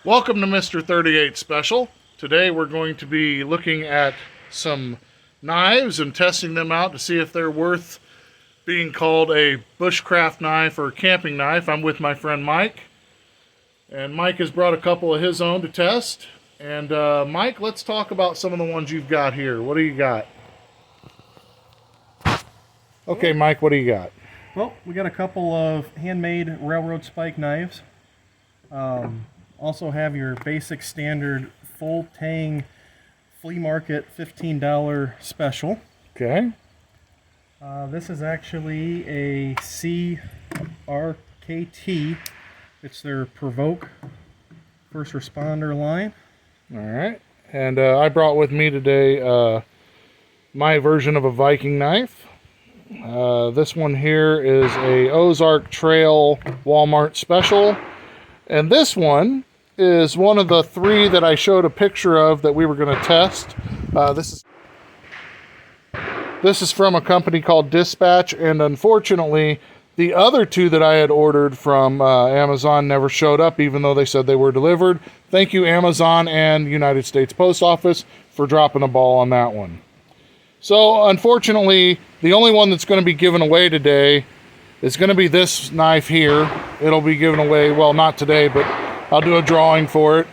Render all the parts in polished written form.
Welcome to Mr. 38 Special. Today we're going to be looking at some knives and testing them out to see if they're worth being called a bushcraft knife or a camping knife. I'm with my friend Mike, and Mike has brought a couple of his own to test. And Mike, let's talk about some of the ones you've got here. What do you got? Okay, Mike, what do you got? Well, we got a couple of handmade railroad spike knives. Also have your basic standard full tang flea market $15 special. Okay. This is actually a CRKT. It's their Provoke first responder line. All right. And I brought with me today my version of a Viking knife. This one here is a Ozark Trail Walmart special. And this one is one of the three that I showed a picture of that we were going to test. This is from a company called Dispatch, and unfortunately, the other two that I had ordered from Amazon never showed up, even though they said they were delivered. Thank you, Amazon and United States Post Office, for dropping a ball on that one. So, unfortunately, the only one that's going to be given away today is going to be this knife here. It'll be given away, well, not today, but I'll do a drawing for it,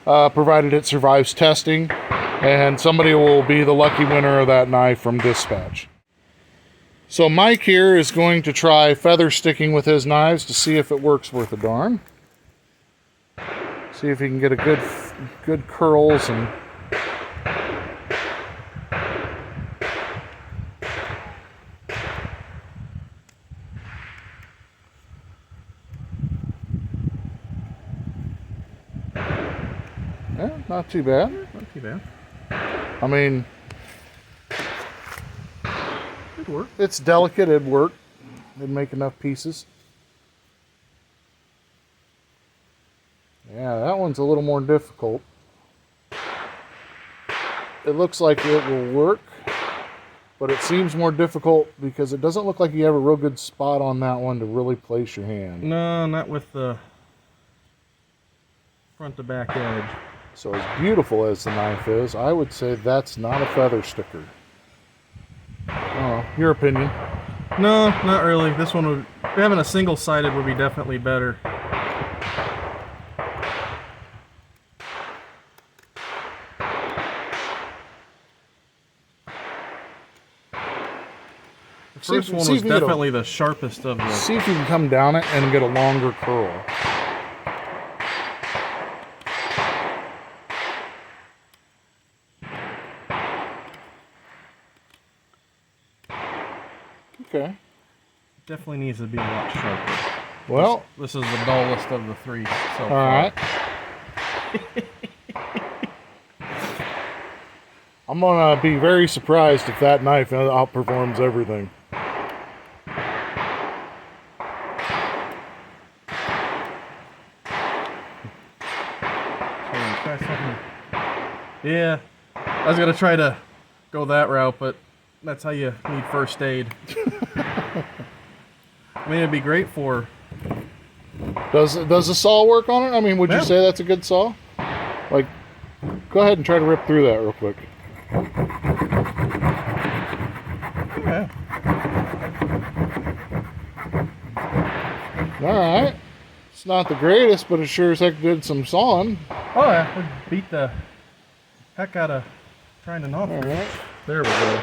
provided it survives testing, and somebody will be the lucky winner of that knife from Dispatch. So Mike here is going to try feather sticking with his knives to see if it works worth a darn. See if he can get a good curls and yeah, not too bad. Not too bad. I mean, Good work. it's delicate, it'd work. It'd make enough pieces. Yeah, that one's a little more difficult. It looks like it will work, but it seems more difficult because it doesn't look like you have a real good spot on that one to really place your hand. No, not with the front to back edge. So as beautiful as the knife is, I would say that's not a feather sticker. Oh, your opinion? No, not really. This one would, having a single-sided would be definitely better. The first one was definitely the sharpest of the... See if you can come down it and get a longer curl. Okay. Definitely needs to be a lot sharper. Well, this is the dullest of the three so all far. right. I'm gonna be very surprised if that knife outperforms everything. Yeah, I was gonna try to go that route, but that's how you need first aid. I mean, it'd be great for... Does the saw work on it? I mean, would you say that's a good saw? Like, go ahead and try to rip through that real quick. Yeah. Alright. It's not the greatest, but it sure as heck did some sawing. Oh yeah, we beat the heck out of trying to knock it. Alright. There we go.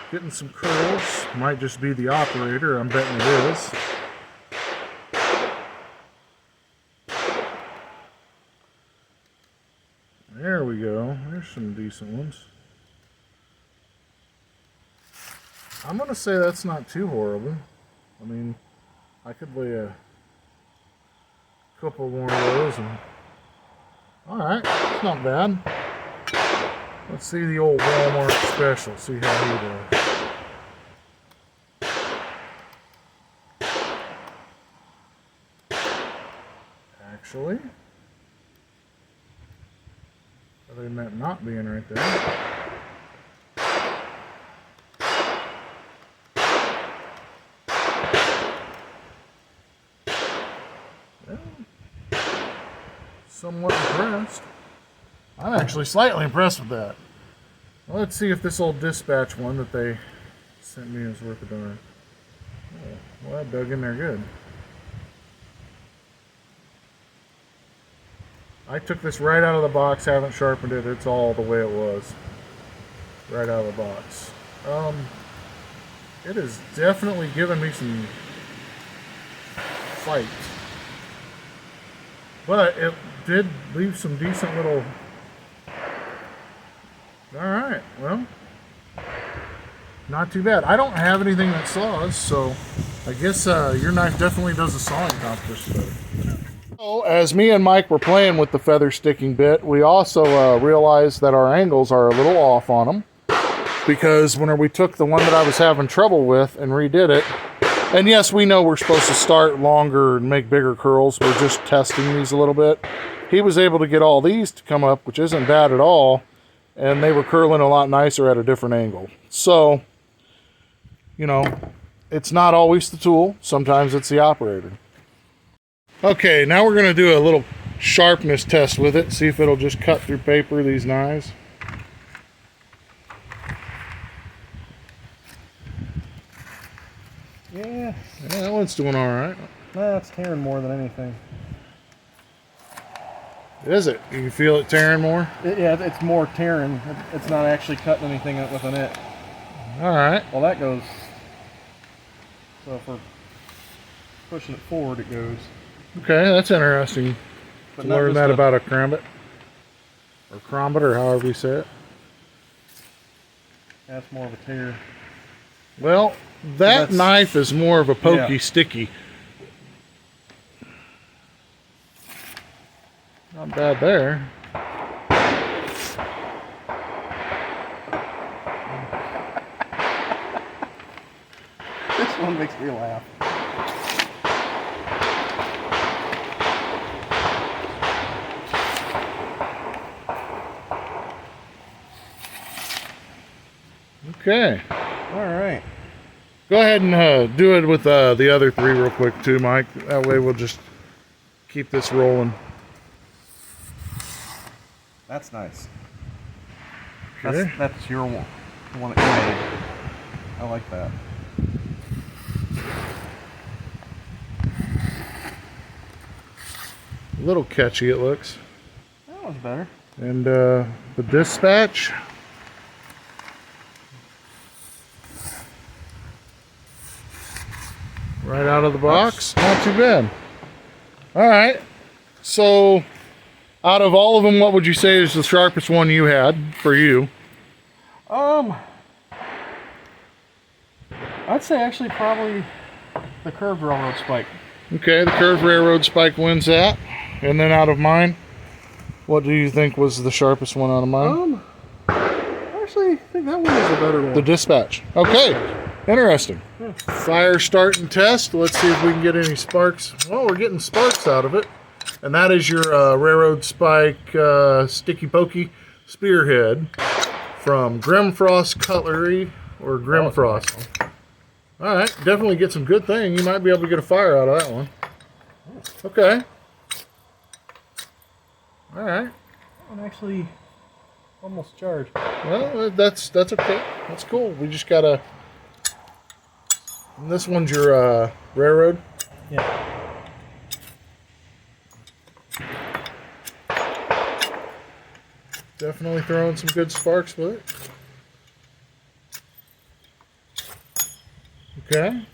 Getting some curls. Might just be the operator. I'm betting it is. There we go. There's some decent ones. I'm going to say that's not too horrible. I mean, I could lay a couple more of those and... Alright, it's not bad. Let's see the old Walmart special, see how he does. Actually, other than that not being right there. somewhat impressed. I'm actually slightly impressed with that. Well, let's see if this old dispatch one that they sent me is worth a darn. Oh, well, that dug in there good. I took this right out of the box, haven't sharpened it. It's all the way it was. Right out of the box. It has definitely given me some fight. But it did leave some decent little... Alright, well, not too bad. I don't have anything that saws, so I guess your knife definitely does the sawing competition better. So, as me and Mike were playing with the feather sticking bit, we also realized that our angles are a little off on them, because when we took the one that I was having trouble with and redid it, and yes, we know we're supposed to start longer and make bigger curls, we're just testing these a little bit. He was able to get all these to come up, which isn't bad at all, and they were curling a lot nicer at a different angle. So, you know, it's not always the tool, sometimes it's the operator. Okay, now we're going to do a little sharpness test with it, see if it'll just cut through paper, these knives. Yeah, That one's doing all right. nah, it's tearing more than anything. Is it? You can feel it tearing more? Yeah, it's more tearing. It's not actually cutting anything with a nit. All right. Well, that goes. So if we're pushing it forward, it goes. Okay, that's interesting But to not learn just that a- about a crambit. Or crombit, or however you say it. That's more of a tear. Well, that That's- knife is more of a pokey, Yeah. sticky. Not bad there. This one makes me laugh. Okay. All right. Go ahead and do it with the other three real quick too, Mike. That way we'll just keep this rolling. That's nice. Okay. That's your one. The one that you made. I like that. A little catchy it looks. That one's better. And the dispatch. Right out of the box. Not too bad. All right. So, out of all of them, what would you say is the sharpest one you had for you? I'd say actually probably the curved railroad spike. Okay, the curved railroad spike wins that. And then out of mine, what do you think was the sharpest one out of mine? I actually think that one is a better one. The dispatch. Okay, interesting. Yeah. Fire start and test. Let's see if we can get any sparks. Well, we're getting sparks out of it. And that is your railroad spike sticky pokey spearhead from Grimfrost Cutlery or Grimfrost. All right, definitely get some good thing. You might be able to get a fire out of that one. Okay. All right. That one actually almost charged. Well, that's okay. That's cool. We just gotta. And this one's your railroad. Yeah. Definitely throwing some good sparks with it. Okay.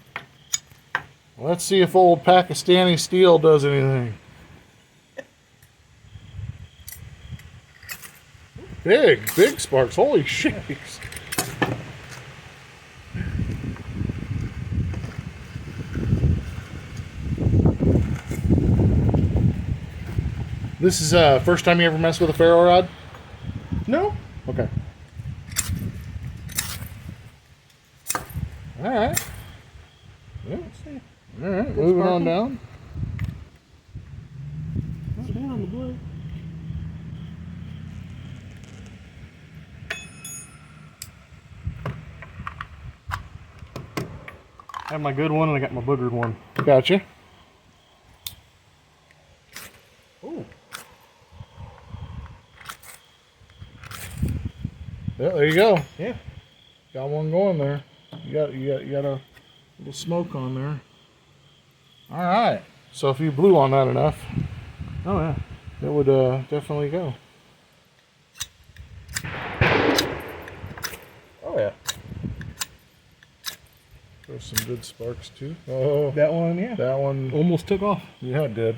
Let's see if old Pakistani steel does anything. Big sparks. Holy shakes. This is first time you ever messed with a ferro rod? No. Okay. All right. Yeah. Let's see. All right. Moving on down. Not bad on the blade. I have my good one and I got my boogered one. Gotcha. Ooh. Yeah, there you go. Yeah. Got one going there. You got a little smoke on there. All right. So if you blew on that enough, Oh yeah. it would definitely go. Oh yeah. There's some good sparks too. Oh, That one, yeah. that one Almost took off. Yeah, it did.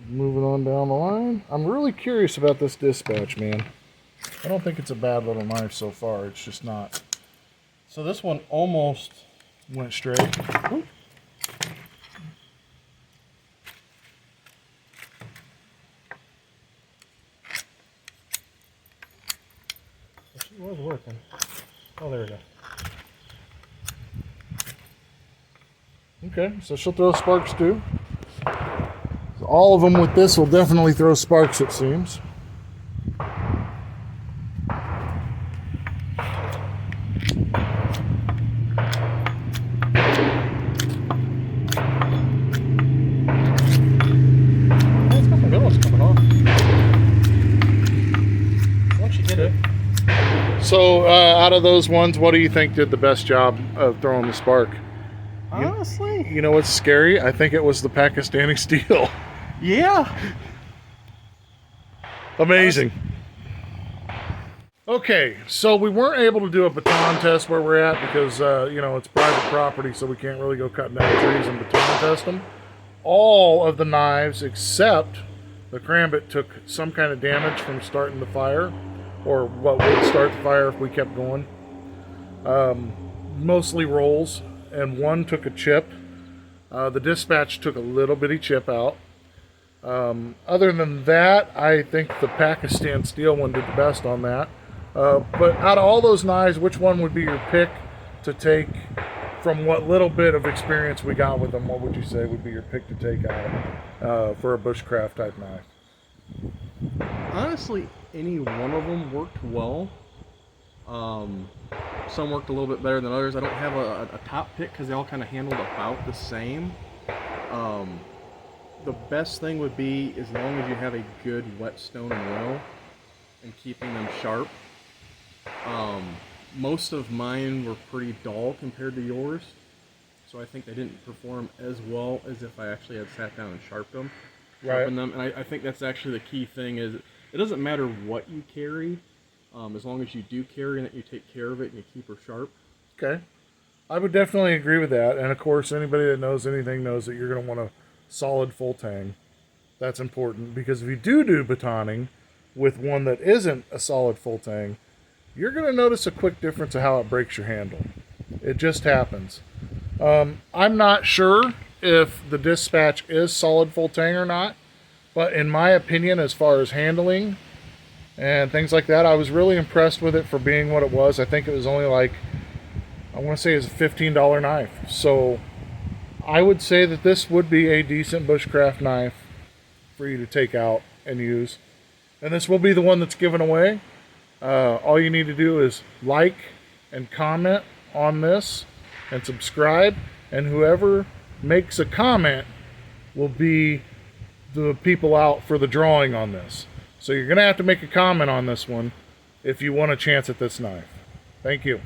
Moving on down the line. I'm really curious about this dispatch, man. I don't think it's a bad little knife so far. It's just not. So this one almost Went straight. Ooh. She was working. Oh, there we go. Okay, so she'll throw sparks too. So all of them with this will definitely throw sparks, it seems. It's got some good ones coming off. Once you get it. So out of those ones, what do you think did the best job of throwing the spark? Honestly. You know what's scary? I think it was the Pakistani steel. Yeah. Amazing. Okay, so we weren't able to do a baton test where we're at because, you know, it's private property, so we can't really go cutting down trees and baton test them. All of the knives except the Crambit took some kind of damage from starting the fire, or what would start the fire if we kept going. Mostly rolls, and one took a chip. The Dispatch took a little bitty chip out. Other than that, I think the Pakistan steel one did the best on that. But out of all those knives, which one would be your pick to take from what little bit of experience we got with them? What would you say would be your pick to take out for a bushcraft type knife? Honestly, any one of them worked well. Some worked a little bit better than others. I don't have a top pick because they all kind of handled about the same. The best thing would be as long as you have a good whetstone and row and keeping them sharp. Most of mine were pretty dull compared to yours, so I think they didn't perform as well as if I actually had sat down and sharpened them. And I think that's actually the key thing is it doesn't matter what you carry, as long as you do carry and that you take care of it and you keep her sharp. Okay. I would definitely agree with that. And of course, anybody that knows anything knows that you're going to want a solid full tang. That's important because if you do batoning with one that isn't a solid full tang, you're going to notice a quick difference of how it breaks your handle. It just happens. I'm not sure if the Dispatch is solid full tang or not, but in my opinion, as far as handling and things like that, I was really impressed with it for being what it was. I think it was only like, I want to say it's a $15 knife. So I would say that this would be a decent bushcraft knife for you to take out and use. And this will be the one that's given away. All you need to do is like and comment on this and subscribe. And whoever makes a comment will be the people out for the drawing on this. So you're going to have to make a comment on this one if you want a chance at this knife. Thank you.